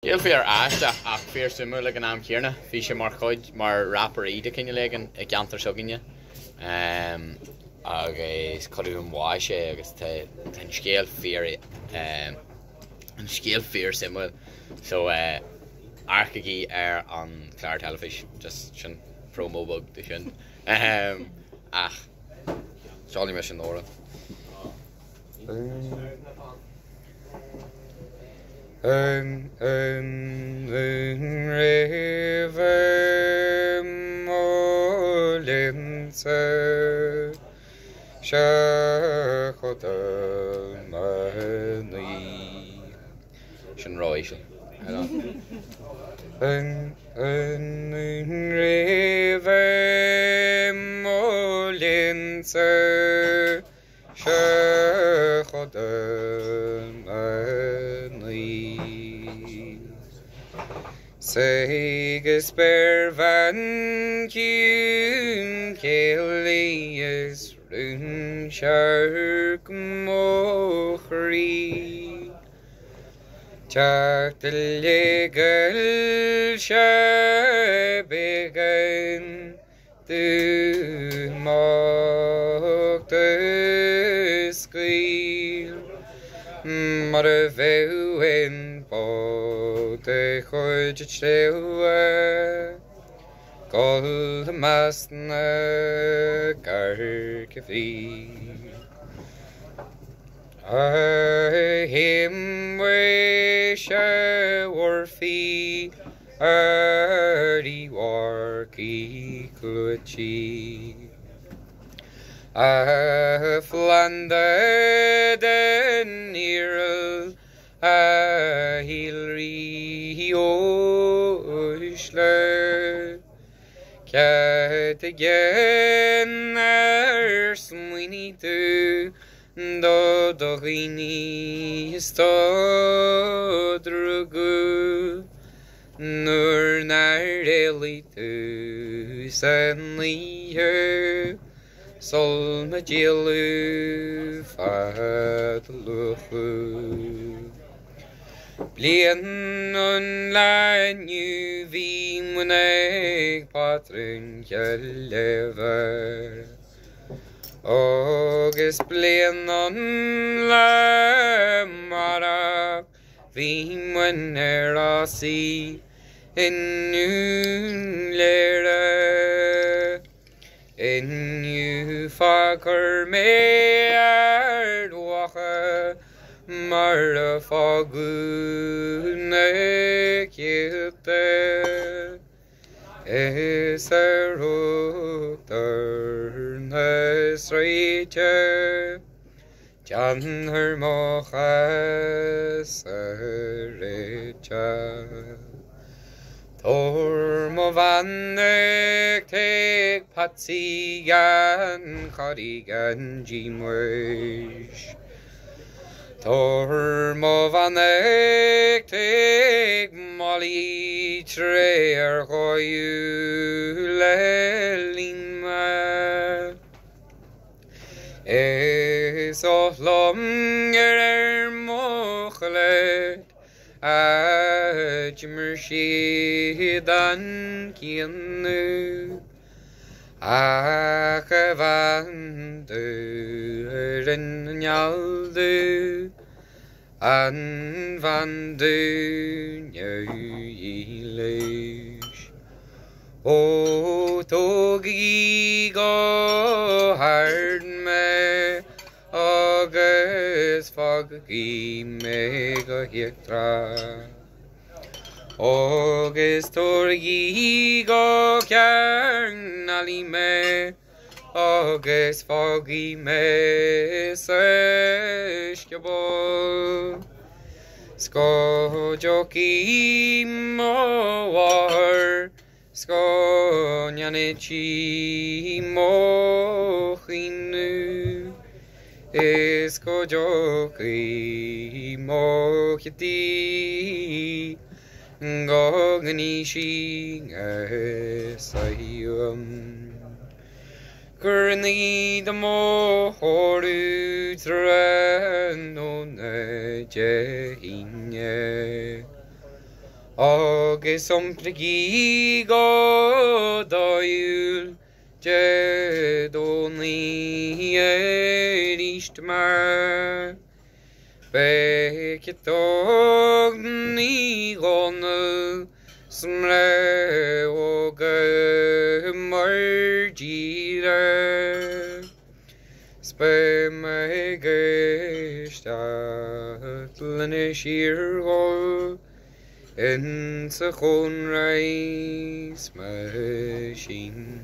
Heel fear asta ach fear summer like an Amhránaithe fi sé mar chuid mar rapper ide cinne legan ag gantar soginne agus choú an bháis sé agus ten scéal fear an scéal fear simú so arcaí ar an Clár Telefis just sin promobug de sin ach Charlie me sin óra river molinse shachodamani sin roi sin river molinse shachodamani Segus per van kyn kelius run shark mochri Tart legal shabegan du mok de skil mar veuen de chuid trewe Gol de masna gar gefri him we warfi warki kluchi flanda den nirel Hilri Oisle Cat again Sweeney to Dodogini Stodrugu Nur Nareli to Sanley her Sol Majilu Fatluhu Blian on la nu vi munek patron kjellver August blian on la mara vi munerasi in nu lera in nu faker me ardwache Mar fagune kilte Eserukter nesreite Jan her mochas recha Tor mo vanek tek patsigan Karigan jimwesh Tor mo vanek tek mali treer goyu lelima Es longer mochlet Ajmershidan kienu Achevandu Rinjaldu Anvandu Njöilish O togi go hard me Agus foggi me go hiktra August torgi go kernali me August foggy me seskjabol Sko joki mo war Sko njanichi mo chinu Sko joki mo hiti Gognishi sayum Currently the more horu trano ne jehinye agus ompligi go doiul jedoni erist mar beketog ni gonu smle og margire spe me gestat lene shir go in sa khon reis machine.